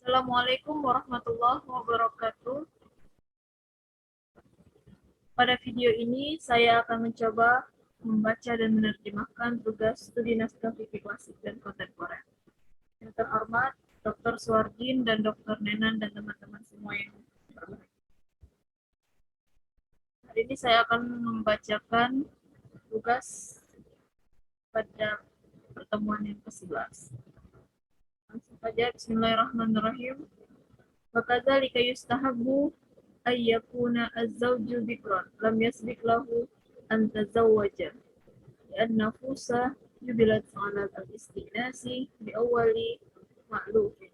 Assalamualaikum warahmatullahi wabarakatuh. Pada video ini saya akan mencoba membaca dan menerjemahkan tugas studi naskah fikih klasik dan kontemporer. Yang terhormat Dr. Suwardin dan Dr. Nenan dan teman-teman semua yang berbahagia. Hari ini saya akan membacakan tugas pada pertemuan yang ke-11. Langsung saja, bismillahirrahmanirrahim. Wakadzalika yustahabbu ayyakuna az-zawju bikran lam yasbiq lahu an tazawwaja li'anna fusa jubilat 'ala al-istinasi bi awwali ma'lufin.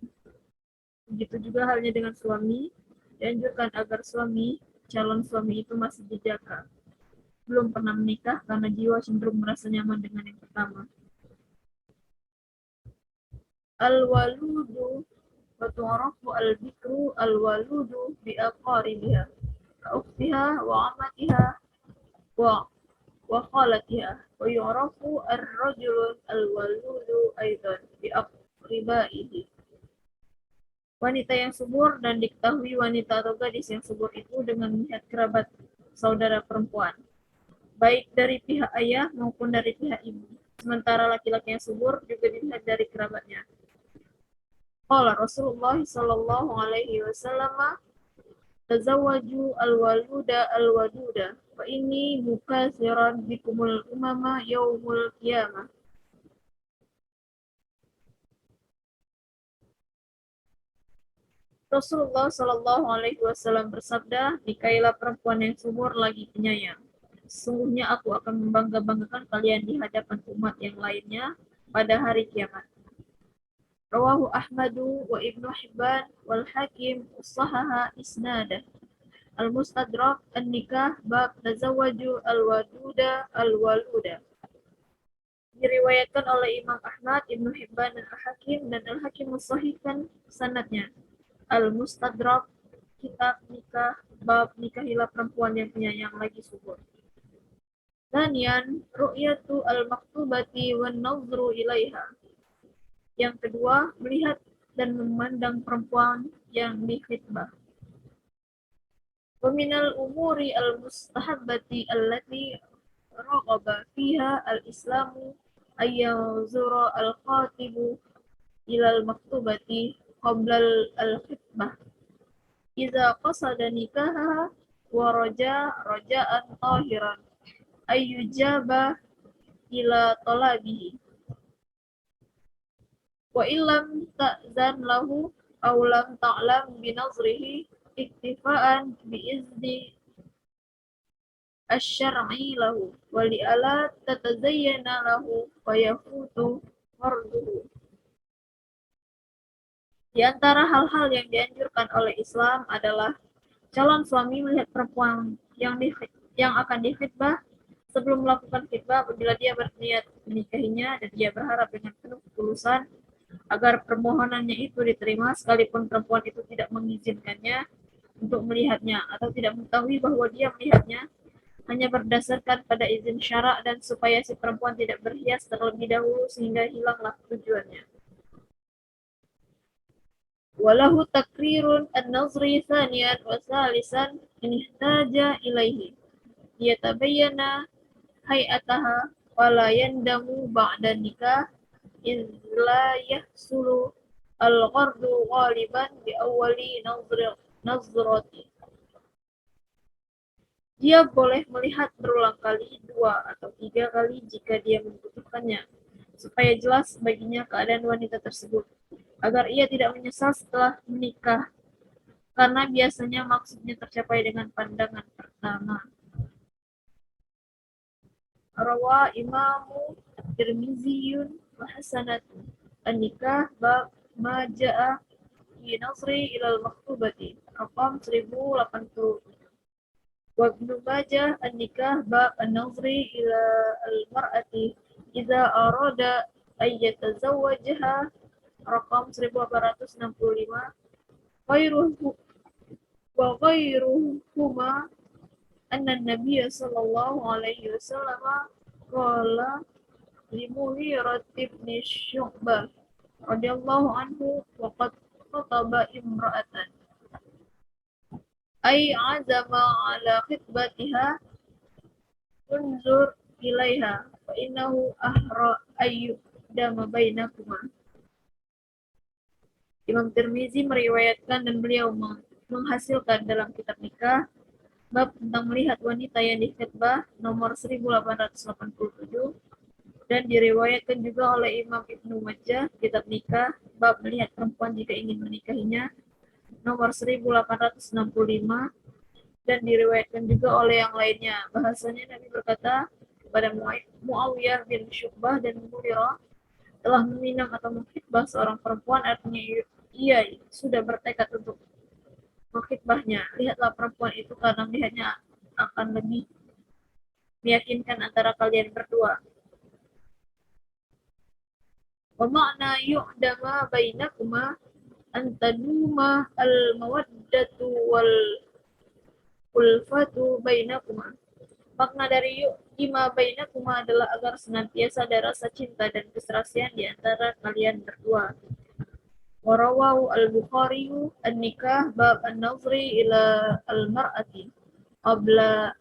Begitu juga halnya dengan suami, dianjurkan agar calon suami itu masih dijaka, belum pernah menikah karena jiwa cenderung merasa nyaman dengan yang pertama. Al-waludu wa tu'rafu al-bikru al-waludu bi aqaribiha ukhtiha wa amatiha wa khalatiha wa yu'rafu ar-rajulu al-waludu aidan bi aqribaihi. Wanita yang subur dan diketahui wanita atau gadis yang subur itu dengan melihat kerabat saudara perempuan, baik dari pihak ayah maupun dari pihak ibu. Sementara laki-laki yang subur juga dilihat dari kerabatnya. Qala Rasulullah sallallahu alaihi wasallam, tazawwaju al-waluda al-waduda fa inni mukatsiran bikumul umama yaumul qiyamah. Rasulullah sallallahu alaihi wasallam bersabda, "Nikailah perempuan yang subur lagi penyayang. Sesungguhnya aku akan membangga-banggakan kalian di hadapan umat yang lainnya pada hari kiamat." Rawahu Ahmadu wa Ibnu Hibban wal Hakim usahaha isnadah. Al-Mustadrak An-Nikah bab tazawwaju al-waduda al-waluda. Diriwayatkan oleh Imam Ahmad, Ibnu Hibban dan Al-Hakim, dan Al-Hakim mensahihkan sanadnya. Al-Mustadrak kitab nikah bab nikahilah perempuan yang penyayang lagi subur. Thaniyan ru'yatu al-maktubati wan nazru ilaiha. Yang kedua, melihat dan memandang perempuan yang dikhitbah. Wa minal umuri al-mustahabbati allati raghaba fiha al-islamu ayyazura al-khatibu ila al-maktubati qabla al-khitbah idza qasada nikaha wa raja'an tahiran ayyujaba ila talabihi wa illam ta'zan lahu aw lam ta'lam bi nazrihi iktifaan bi izni asy-syar'i lahu wa li'ala tatazayyana lahu wa yafutu farduhu. Di antara hal-hal yang dianjurkan oleh Islam adalah calon suami melihat perempuan yang akan dikhitbah sebelum melakukan khitbah apabila dia berniat menikahinya, dan dia berharap dengan penuh ketulusan agar permohonannya itu diterima sekalipun perempuan itu tidak mengizinkannya untuk melihatnya atau tidak mengetahui bahwa dia melihatnya hanya berdasarkan pada izin syarak, dan supaya si perempuan tidak berhias terlebih dahulu sehingga hilanglah tujuannya. Walahu takrirun an-nazri thaniyan wa thalisan in ihtaja ilaihi liyatabayyana hay'ataha wa la yandamu ba'da nikah iz la yahsulu al-ghardu ghaliban bi awwali nazrati. Dia boleh melihat berulang kali 2 atau 3 kali jika dia membutuhkannya, supaya jelas baginya keadaan wanita tersebut, agar ia tidak menyesal setelah menikah, karena biasanya maksudnya tercapai dengan pandangan pertama. Rawa Imamu Tirmiziyun wa Hasanatu An-Nikah bab ma ja'a fi nasri ilal maktubati raqam 1080. Wa Ibnu Majah An-Nikah bab an-nazri ila al-mar'ati idza arada ay yatazawwajaha raqam 1865. Ghairuhuma anna Nabiy sallallahu alaihi wasallam qala li Mughirah bin Syu'bah radhiyallahu anhu wa qad khataba imra'atan ay azama ala khitbatiha unzur ilaiha fa innahu ahra ayyudama bainakuma. Imam Tirmizi meriwayatkan dan beliau menghasilkan dalam kitab nikah bab tentang melihat wanita yang dikhitbah nomor 1887, dan diriwayatkan juga oleh Imam Ibnu Majah kitab nikah bab melihat perempuan jika ingin menikahinya nomor 1865, dan diriwayatkan juga oleh yang lainnya. Bahasanya Nabi berkata kepada Muawiyah bin Syu'bah dan Mughirah telah meminang atau mengkhitbah seorang perempuan, artinya ia sudah bertekad untuk mengkhitbahnya. Lihatlah perempuan itu karena melihatnya akan lebih meyakinkan antara kalian berdua. Wa ma'na yu'dama bainakuma antaduma al-mawaddatu wal ulfatu bainakuma. Makna dari yu'dima bainakuma adalah agar senantiasa ada rasa cinta dan keserasian di antara kalian berdua. Warawahu al-Bukhari an-nikah bab an-nazri ila al-mar'ati qabla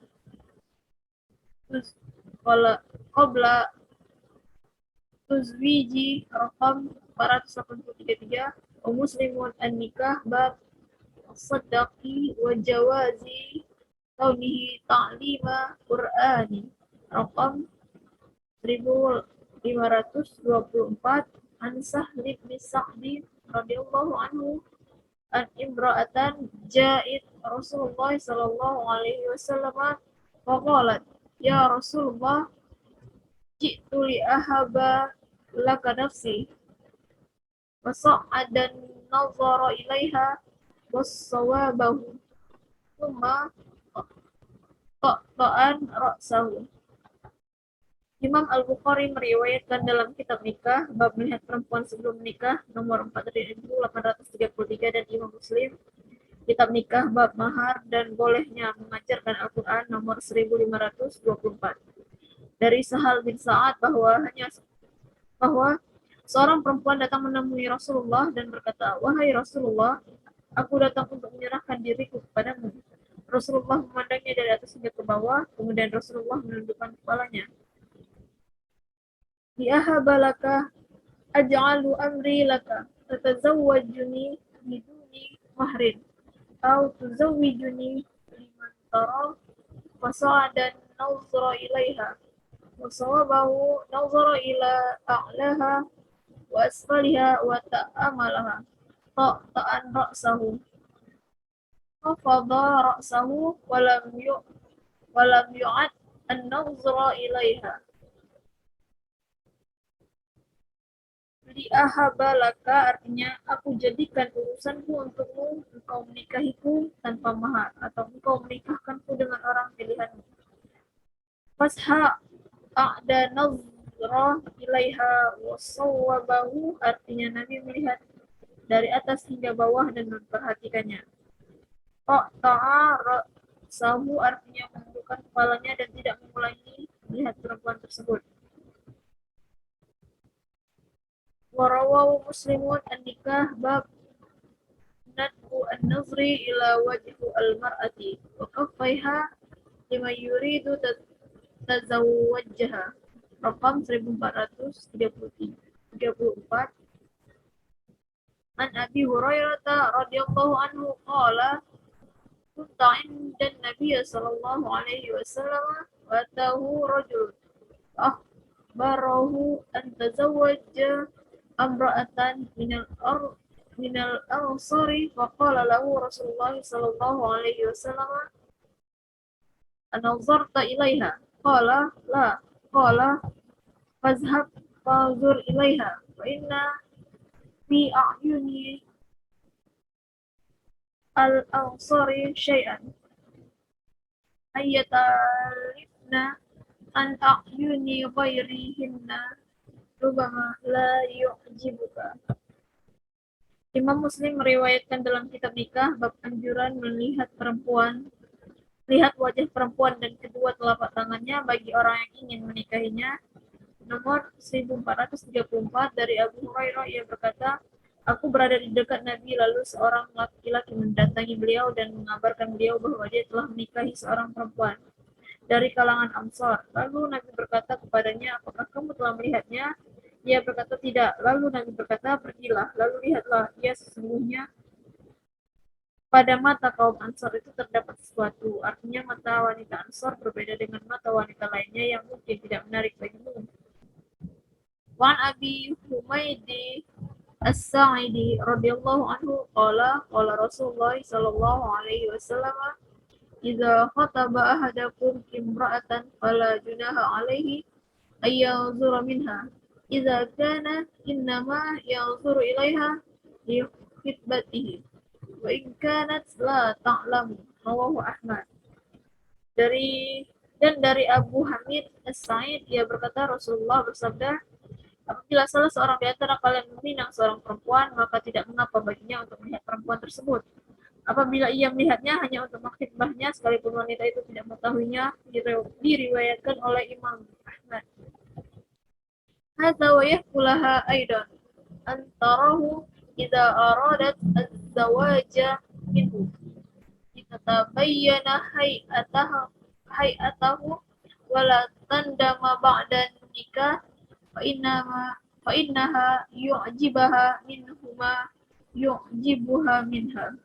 tuzwiji rakam 483, wa muslimun an-nikah bab as-saddaqi wa jawazi kaunihi ta'lima Qur'ani rakam 1524, an Sahl bin Sa'di radhiyallahu anhu an imra'atan ja'it Rasulullah sallallahu alaihi wasallam faqalat ya Rasulullah ji'tu li ahaba laka nafsi wa sa'adan nazara ilaiha was-sawabahu thumma qa'an ra'sahu. Imam Al-Bukhari meriwayatkan dalam kitab nikah bab melihat perempuan sebelum menikah nomor 4833, dan Imam Muslim kitab nikah bab mahar dan bolehnya mengajarkan Al-Quran nomor 1524 dari Sahal bin Sa'ad bahwa seorang perempuan datang menemui Rasulullah dan berkata, wahai Rasulullah, aku datang untuk menyerahkan diriku kepadamu. Rasulullah memandangnya dari atas hingga ke bawah, kemudian Rasulullah menundukkan kepalanya. Bi'ahabalaka aj'alu amri laka tatazawwajuni biduni mahrin au tuzawwijuni liman tara fasa'adan nazara ilaiha wa sawabahu nazara ila a'laha wa asfaliha wa ta'amalaha ta'an ra'sahu khafadha ra'sahu walam yu'ad an-nazara ilaiha. Li'ahabalaka artinya aku jadikan urusanku untukmu, engkau menikahiku tanpa mahar, atau engkau menikahkanku dengan orang pilihanmu. Fasha a'da nazra ilaiha wasawwabahu artinya Nabi melihat dari atas hingga bawah dan memperhatikannya. Ta'a ra'sahu artinya menundukkan kepalanya dan tidak mengulangi melihat perempuan tersebut. Warawahu Muslimun an-nikah bab nadbu an-nazri ila wajhu al-mar'ati wa kaffaiha lima yuridu tazawwajha rakam 1434, an Abi Hurairah radhiyallahu anhu qala kunta 'inda an-nabiy sallallahu alaihi wasallam wa atahu rajul akhbarahu an tazawwaja amra'atan minal ansari faqala lahu Rasulullah sallallahu alaihi wasallam anazarta ilaiha qala la qala fazhab fazur ilaiha fa inna fi a'yuni al-ansari syai'an ayyatalifna an a'yuni ghairihinna rubama la yu'jibuka. Imam Muslim meriwayatkan dalam kitab nikah bab anjuran melihat wajah perempuan dan kedua telapak tangannya bagi orang yang ingin menikahinya nomor 1434 dari Abu Hurairah. Ia berkata, Aku berada di dekat Nabi, lalu seorang laki-laki mendatangi beliau dan mengabarkan beliau bahwa dia telah menikahi seorang perempuan dari kalangan Ansar. Lalu Nabi berkata kepadanya, apakah kamu telah melihatnya? Dia berkata, tidak. Lalu Nabi berkata, pergilah, lalu lihatlah, ia sesungguhnya pada mata kaum Ansar itu terdapat sesuatu. Artinya mata wanita Ansar berbeda dengan mata wanita lainnya yang mungkin tidak menarik bagimu. Wan Abi Humaydi As-Sa'idi radhiyallahu anhu qala Rasulullah sallallahu alaihi wasallam idza khataba ahadakum imra'atan fala junaha alaihi ay yanzura minha idza kana innama yanzuru ilaiha li khitbatihi wa in kanat la ta'lamu rawahu Ahmad. Dari Abu Hamid As-Sa'id, dia berkata, Rasulullah bersabda, apabila salah seorang di antara kalian meminang seorang perempuan, maka tidak mengapa baginya untuk melihat perempuan tersebut. Apabila ia melihatnya hanya untuk mengkhidbahnya, sekalipun wanita itu tidak mengetahuinya, diriwayatkan oleh Imam Ahmad. Hadza wa yahkulaha aidan antarahu idza aradat az-zawaja minhu tatabayyana hay'atahu wala tandama ba'da nikah fa innaha yu'jibuha minha.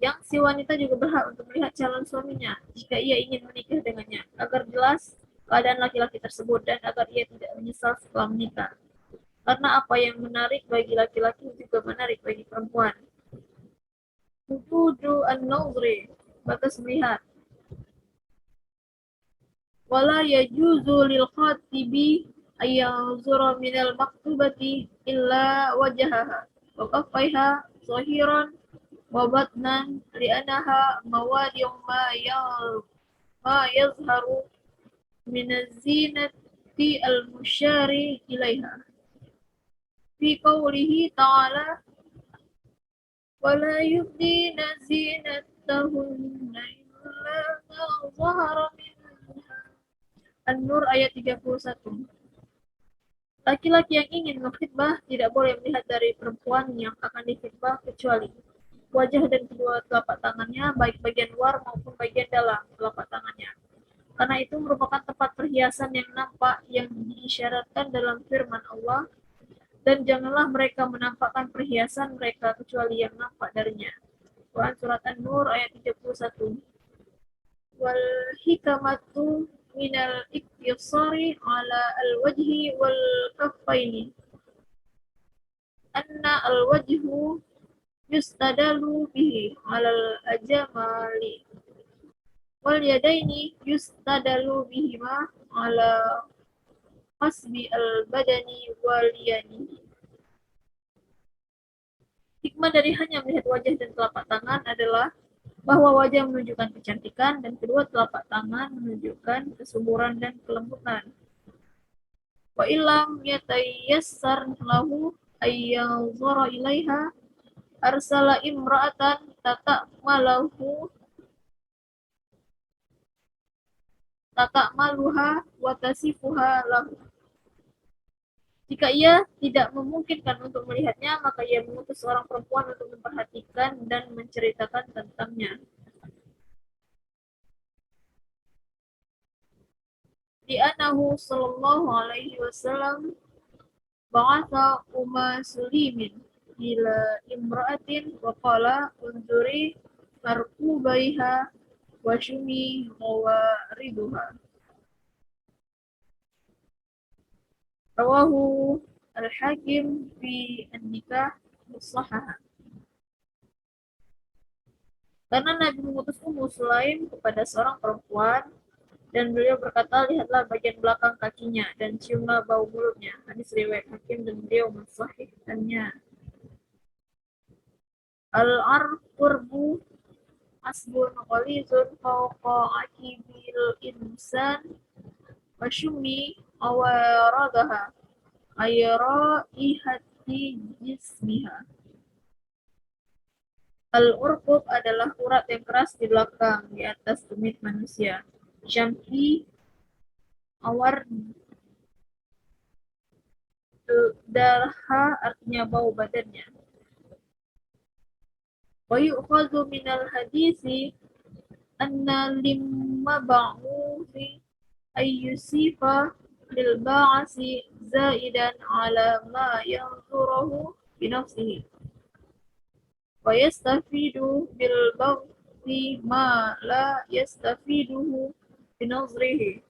Yang si wanita juga berhak untuk melihat calon suaminya jika ia ingin menikah dengannya, agar jelas keadaan laki-laki tersebut dan agar ia tidak menyesal setelah menikah. Karena apa yang menarik bagi laki-laki juga menarik bagi perempuan. Wujudu an-nazri, batas melihat. Wala yajuzu lil khatibi ayyanzura minal maktubati illa wajahaha wa kaffaiha zahiran wa batnan li'annaha mawadi'u ma yazharu min az-zinati al-musyari ilaiha fi qawlihi ta'ala wala yubdina zinatahunna illa ma zahara minha. An-Nur ayat 31. Laki-laki yang ingin mengkhitbah tidak boleh melihat dari perempuan yang akan dikhitbah kecuali wajah dan kedua telapak tangannya, baik bagian luar maupun bagian dalam telapak tangannya. Karena itu merupakan tempat perhiasan yang nampak yang diisyaratkan dalam firman Allah, dan janganlah mereka menampakkan perhiasan mereka kecuali yang nampak darinya. Quran Surat An-Nur ayat 31. Wal hikamatu minal iktisari ala al-wajhi wal kaffaini anna al-wajhu yustadalu bihi ala al-ajamali wal yadaini yustadalu bihima ala qasbi al-badani wal yani. Hikmah dari hanya melihat wajah dan telapak tangan adalah bahwa wajah menunjukkan kecantikan dan kedua telapak tangan menunjukkan kesuburan dan kelembutan. Wa illam yatayassar lahu ayyanzura ilaiha arsala imra'atan tata'maluha wa tasifuha lahu. Jika ia tidak memungkinkan untuk melihatnya, maka ia mengutus seorang perempuan untuk memperhatikan dan menceritakan tentangnya. Di anahu sallallahu alaihi wasallam ba'atha Sulimin ila imra'atin wa qala unzuri markubaiha wa syumi mawariduha. Rawahu Al-Hakim fi An-Nikah Musahah. Karena Nabi mengutus Ummu Sulaim kepada seorang perempuan dan beliau berkata, lihatlah bagian belakang kakinya dan ciumlah bau mulutnya. Hadis riwayat Hakim dan beliau mensahihkannya. Al-arqurbu asbun qalizun fawqa akibil insan wa syummi awaradaha ayra ihati jismiha. Al-urqub adalah urat yang keras di belakang di atas tumit manusia. Syam'i awar Dalha artinya bau badannya. Wa yu'khadhu minal hadisi anna limma ba'uthi ayyusifa lil ba'asi zaidan ala ma yanzuruhu binafsihi wa yastafidu bil ba'thi ma la yastafiduhu binazrihi.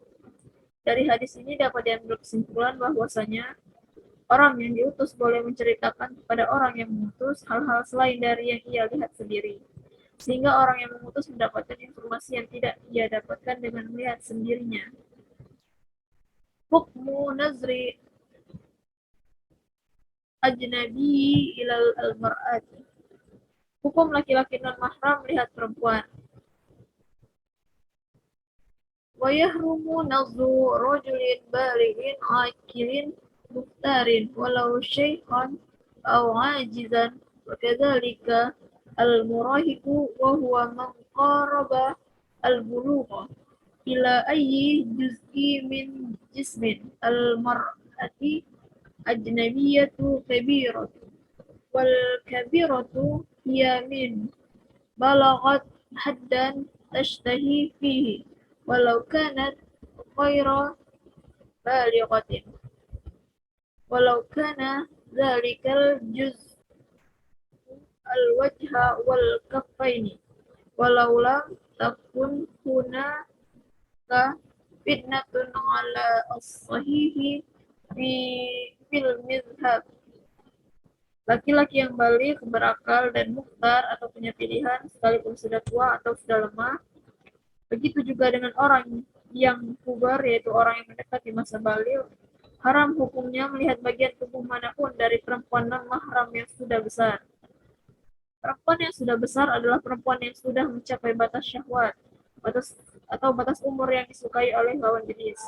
Dari hadis ini dapat diambil kesimpulan bahwasanya orang yang diutus boleh menceritakan kepada orang yang mengutus hal-hal selain dari yang ia lihat sendiri. Sehingga orang yang mengutus mendapatkan informasi yang tidak ia dapatkan dengan melihat sendirinya. Hukmu nazri ajnabi ilal al-mar'ati. Hukum laki-laki non-mahram melihat perempuan. Wa yahrumu nazru rajulin balighin akilin mukhtarin walau syaikhan aw ajizan wa kadzalika al-murahiqu wa huwa man qaraba al-bulugha ila ayyi juz'i min jismin al-mar'ati ajnabiyatu kabiratu wal kabiratu hiya min balagat haddan tashtahi fihi walau kanat ghaira balighatin walau kana dhalikal juz al-wajha wal kaffaini walau lam takun hunaka fitnatun ala as-sahihi fil mizhab. Laki-laki yang balik, berakal dan mukhtar atau punya pilihan sekalipun sudah tua atau sudah lemah. Begitu juga dengan orang yang puber, yaitu orang yang mendekati masa balik. Haram hukumnya melihat bagian tubuh manapun dari perempuan non-mahram yang sudah besar. Perempuan yang sudah besar adalah perempuan yang sudah mencapai batas syahwat, batas umur yang disukai oleh lawan jenis.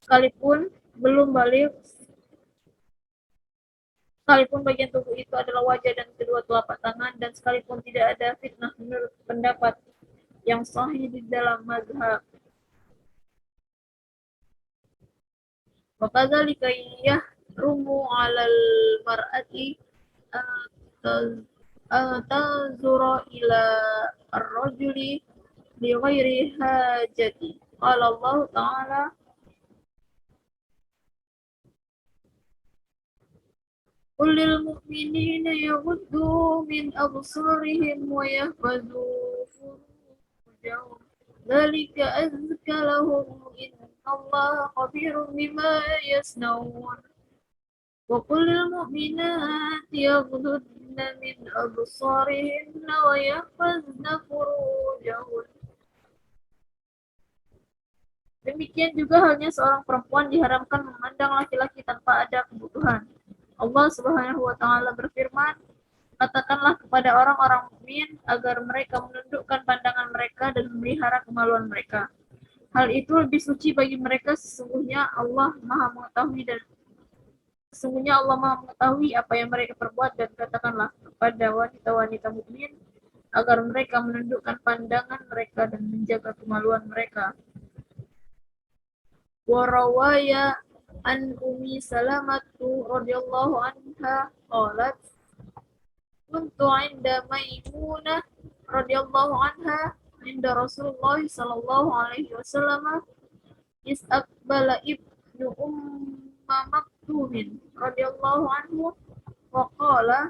Sekalipun belum balik, sekalipun bagian tubuh itu adalah wajah dan kedua telapak tangan, dan sekalipun tidak ada fitnah menurut pendapat yang sahih di dalam mazhab. Wa kadzalika yahrumu 'alal mar'ati tazura ila ar-rajuli li ghairi hajati. Qala Allah Ta'ala قل للمؤمنين يغضوا من أبصارهم ويحفظوا فروجهم ذلك أزكى لهم إن الله خبير بما يصنعون وقل للمؤمنات يغضضن من أبصارهن ويحفظن فروجهن. Demikian juga halnya seorang perempuan diharamkan memandang laki-laki tanpa ada kebutuhan. Allah Subhanahu wa Ta'ala berfirman, katakanlah kepada orang-orang mukmin agar mereka menundukkan pandangan mereka dan memelihara kemaluan mereka. Hal itu lebih suci bagi mereka, sesungguhnya Allah Maha mengetahui apa yang mereka perbuat, dan katakanlah kepada wanita-wanita mukmin agar mereka menundukkan pandangan mereka dan menjaga kemaluan mereka. Warawaya an Ummi Salamatu radhiyallahu anha qalat kuntu 'inda Maimunah radhiyallahu anha 'inda Rasulullah sallallahu alaihi wasallam istaqbala ibnu Umma Maktumin radhiyallahu anhu wa qala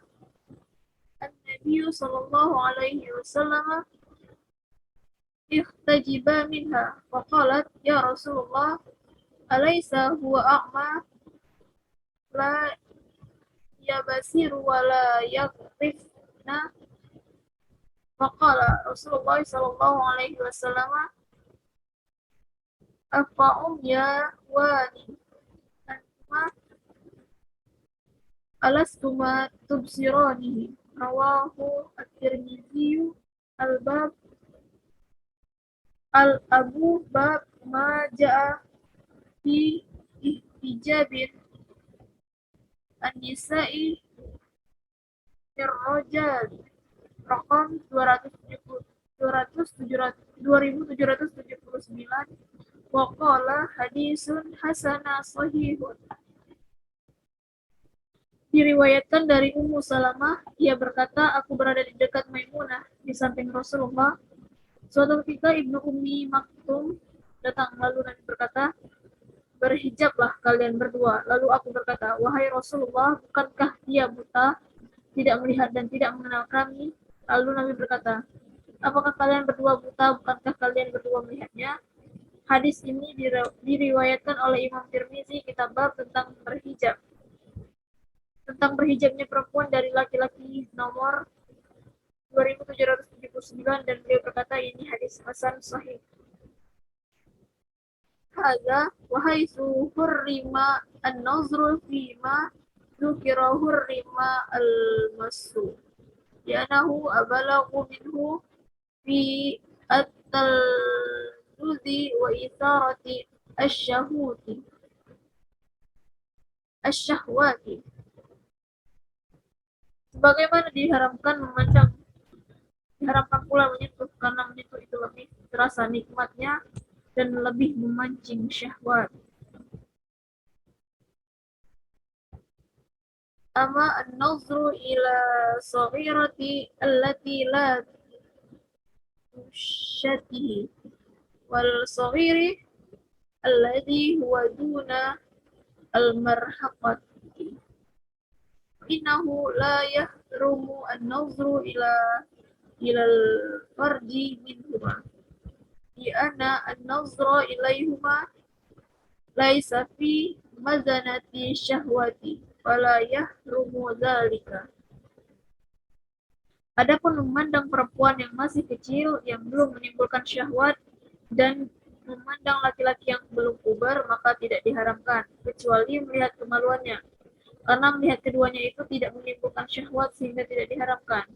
an-nabiy sallallahu alaihi wasallam ihtajiba minha wa qalat ya Rasulullah alaysa huwa a'ma la yabasiru wa la yakrifna faqala Rasulullah sallallahu alaihi wasallam afa'um ya wani anma alastuma tubsiranihi rawahu at-Tirmidzi al-bab al-abu bab ma ja'a fi ihtijabin an-nisa'i firrojal rakam 2779 wa qala hadisun hasana sahihun. Diriwayatkan dari Ummu Salamah, ia berkata, aku berada di dekat Maimunah, di samping Rasulullah. Suatu ketika Ibnu Ummi Maktum datang, lalu Nabi berkata, berhijablah kalian berdua. Lalu aku berkata, wahai Rasulullah, bukankah dia buta, tidak melihat dan tidak mengenal kami? Lalu Nabi berkata, apakah kalian berdua buta, bukankah kalian berdua melihatnya? Hadis ini diriwayatkan oleh Imam Tirmizi, kitab bab tentang berhijab. Tentang berhijabnya perempuan dari laki-laki nomor 2779, dan beliau berkata ini hadis hasan sahih. Hadza wa haitsu hurrima an-nazru fima dzukira hurrima al-masu li'annahu abalaghu minhu fi at-taluzzi wa itharati asyahwati. Sebagaimana diharamkan pula menyentuh, karena menyentuh itu lebih terasa nikmatnya dan lebih memancing syahwat. Ama an-nazru ila saghirati allati la tushatihi wal saghiri alladhi huwa duna al-marhaqati. Innahu la yahrumu an-nazru ila al-farji minhuma. Di anna an-nazra ilaihuma laisa fi mazanati syahwati fala yahrumu dzalika. Adapun memandang perempuan yang masih kecil yang belum menimbulkan syahwat dan memandang laki-laki yang belum puber, maka tidak diharamkan kecuali melihat kemaluannya, karena melihat keduanya itu tidak menimbulkan syahwat sehingga tidak diharamkan.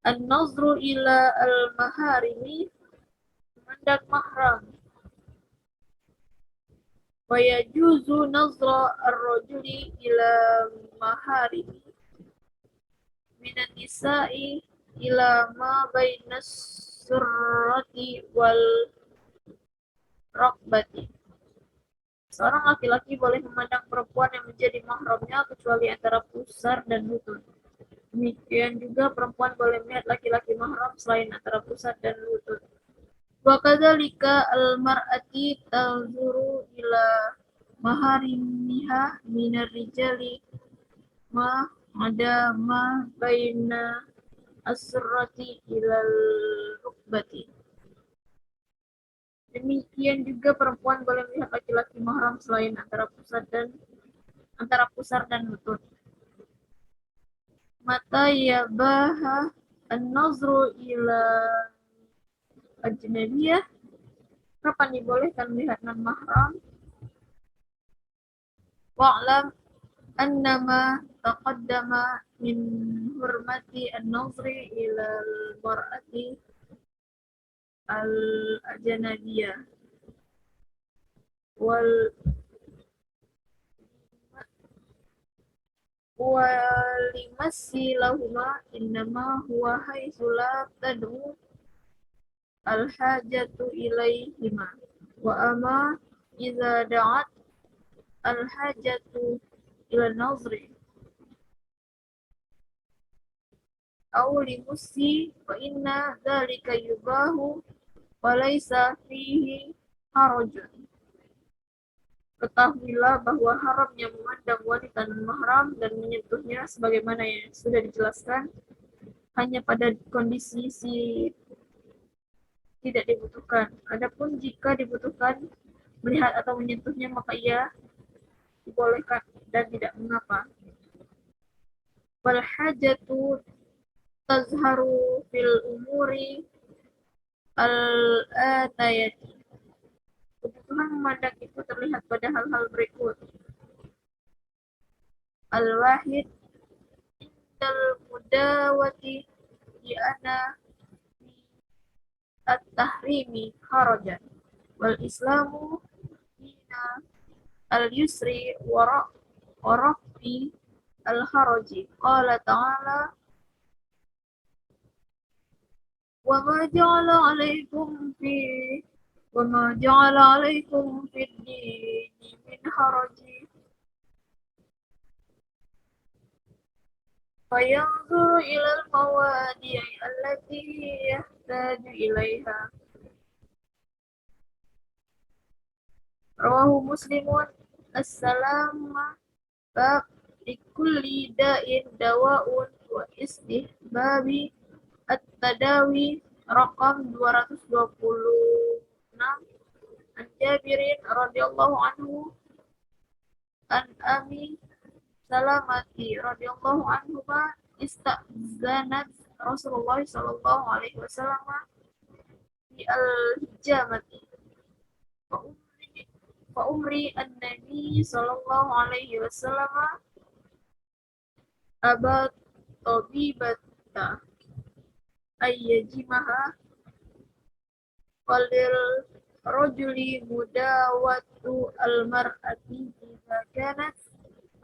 An-nazru ila al-maharimi, memandang mahram. Wa yajuzu nazra ar-rajuli ila maharimi minan nisa'i ila ma bainas surrati wal raqbati. Seorang laki-laki boleh memandang perempuan yang menjadi mahramnya kecuali antara pusar dan lutut. Demikian juga perempuan boleh melihat laki-laki mahram selain antara pusar dan lutut. Wa kadzalika al-mar'ati tanzuru ila maharimiha minar rijali ma ada ma baina as-surrati ilal rukbati. Demikian juga perempuan boleh melihat laki-laki mahram selain antara pusar dan lutut. Mata yabaha an-nazru ila ajnabiyah, kapan dibolehkan melihat non mahram? Wa'lam annama taqaddama min hurmati an-nazri ila al-mar'ati al-ajnabiyah wal walimassi lahuma innama huwa haitsu la tad'u al-hajatu ilaihima wa ama idza da'at al-hajatu ila nazri aw limussi fa inna dzalika yubahu wa laisa fihi harajun. Ketahuilah bahwa haramnya memandang wanita non-mahram dan menyentuhnya sebagaimana yang sudah dijelaskan hanya pada kondisi tidak dibutuhkan. Adapun jika dibutuhkan melihat atau menyentuhnya, maka ia dibolehkan dan tidak mengapa. Wal hajatu tazharu fil umuri al-atayati. Kebutuhan memandang itu terlihat pada hal-hal berikut. Al-wahid indal mudawati di ana at-tahrimi harajan wal islamu dina al-yusri wa rafi al-haraji. Qala ta'ala wa ma ja'ala 'alaikum fi ad-dini min haraji فينظر إلى الموادع التي يحتاج إليها. رواه مسلم. السلام باب لكل داء دواء واستحباب التداوي رقم 226. عن جابر رضي الله عنه عن أبي سلمة رضي الله عنهما استأذنت رسول الله صلى الله عليه وسلم في الحجامة فأمري النبي صلى الله عليه وسلم أبا طبيبة أن يجمها وللرجل مداوة المرأة إذا كانت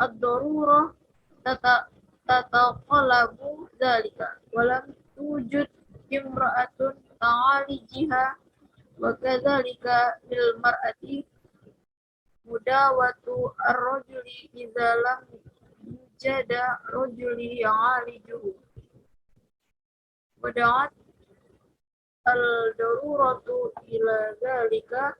الضرورة تتطلب ذلك ولم توجد امرأة تعالجها وكذلك للمرأة مداوة الرجل إذا لم يوجد رجل يعالجه ودعت الضرورة إلى ذلك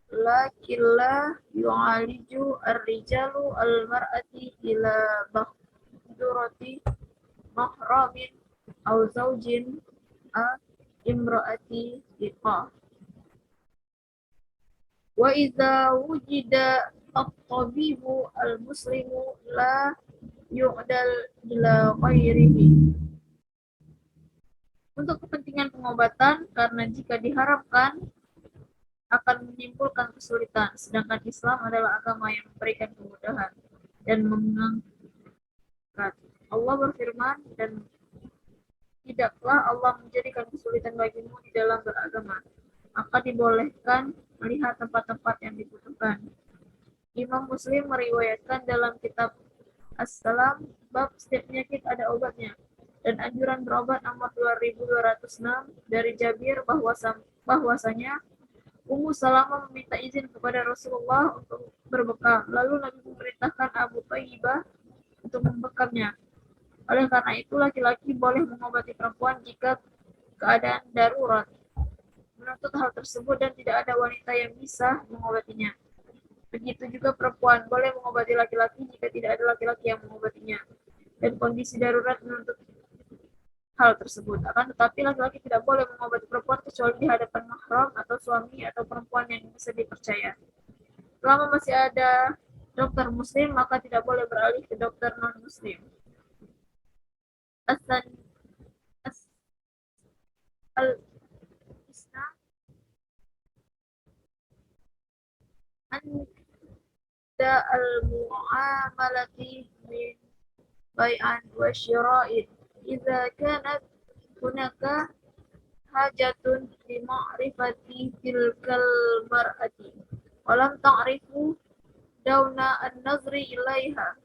لكن لا يعالج الرجال المرأة إلى بحضرة محرم أو زوج امرأة ثقة. وإذا وجد الطبيب المسلم لا يعدل إلى غيره. Untuk kepentingan pengobatan, karena jika diharapkan akan menimbulkan kesulitan, sedangkan Islam adalah agama yang memberikan kemudahan dan mengangkat. Allah berfirman, dan tidaklah Allah menjadikan kesulitan bagimu di dalam beragama, maka dibolehkan melihat tempat-tempat yang dibutuhkan. Imam Muslim meriwayatkan dalam kitab As-Salam bab setiap penyakit ada obatnya, dan anjuran berobat nomor 2206 dari Jabir bahwasanya Ummu Salamah meminta izin kepada Rasulullah untuk berbekam, lalu Nabi memerintahkan Abu Thayyibah untuk membekamnya. Oleh karena itu, laki-laki boleh mengobati perempuan jika keadaan darurat menuntut hal tersebut dan tidak ada wanita yang bisa mengobatinya. Begitu juga perempuan boleh mengobati laki-laki jika tidak ada laki-laki yang mengobatinya dan kondisi darurat menuntut hal tersebut. Akan tetapi laki-laki tidak boleh mengobati perempuan kecuali di hadapan mahram atau suami atau perempuan yang bisa dipercaya. Selama masih ada dokter muslim, maka tidak boleh beralih ke dokter non-muslim. Al-Islam anda al-mu'amalati min bai'an wa syira'in idza kanat hunaka hajatun li ma'rifati tilkal mar'ati wa lam ta'rifu dauna an-nazri ilaiha.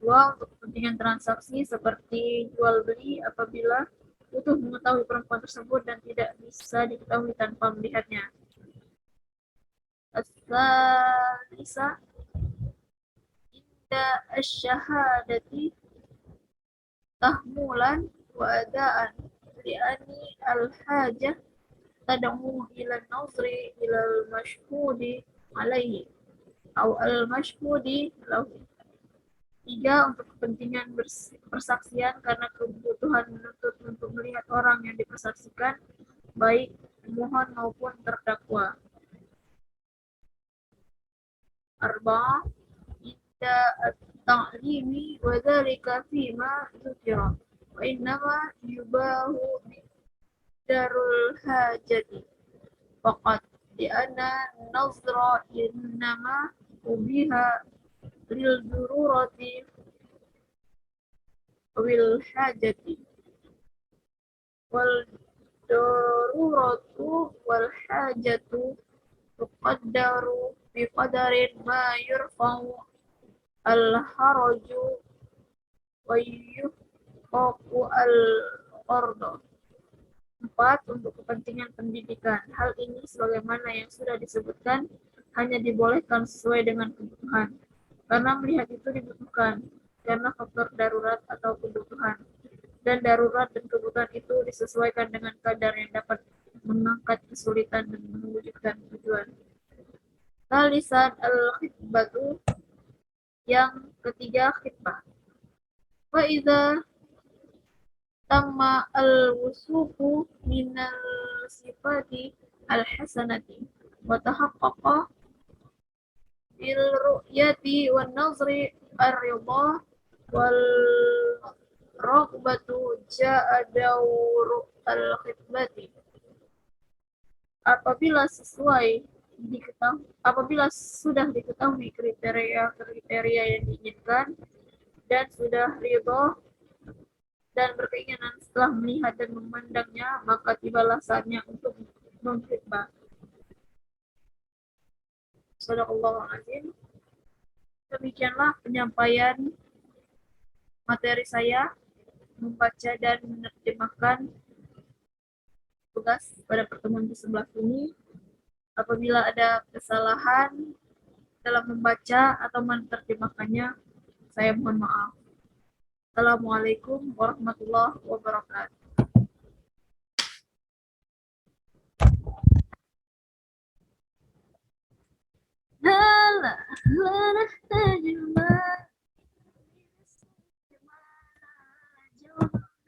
Dua, untuk kepentingan transaksi seperti jual beli apabila butuh mengetahui perempuan tersebut dan tidak bisa diketahui tanpa melihatnya. As-salisa inda asy-syahadati tahmulan wa adaan li'ani al-hajah tad'u ila an-nazri ila al-mashhudi alaihi atau al-mashhudi lahu. 3, untuk kepentingan persaksian karena kebutuhan menuntut untuk melihat orang yang dipersaksikan, baik pemohon maupun terdakwa. 4, inda at-ta'limi wa dzalika fima dzukira wa innama yubahu darul hajati faqat li'anna nazra innama ubiha lil dururati wil hajati wal daruratu wal hajatu tuqaddaru biqadarin ma yurfa'u al haraju wa yuqaqu al qarda. 4, untuk kepentingan pendidikan. Hal ini sebagaimana yang sudah disebutkan hanya dibolehkan sesuai dengan kebutuhan, karena melihat itu dibutuhkan. karena faktor darurat atau kebutuhan. Dan darurat dan kebutuhan itu disesuaikan dengan kadar yang dapat mengangkat kesulitan dan mewujudkan tujuan. Talisan al-khitbatu, yang ketiga khitbah. Wa idza tamma al-wusufu minal sifati al-hasanati wa tahaqqaqa bil ru'yati wan nazri ar-ridha wal raghbatu ja'a dawru al-khitbati. Apabila sudah diketahui kriteria yang diinginkan dan sudah ridho dan berkeinginan setelah melihat dan memandangnya, maka tibalah saatnya untuk mengkhitbah. Shadaqallahul azim. Demikianlah penyampaian materi saya membaca dan menerjemahkan tugas pada pertemuan di sebelah ini. Apabila ada kesalahan dalam membaca atau menerjemahkannya, saya mohon maaf. Assalamualaikum warahmatullahi wabarakatuh. لا لا لا نحتاج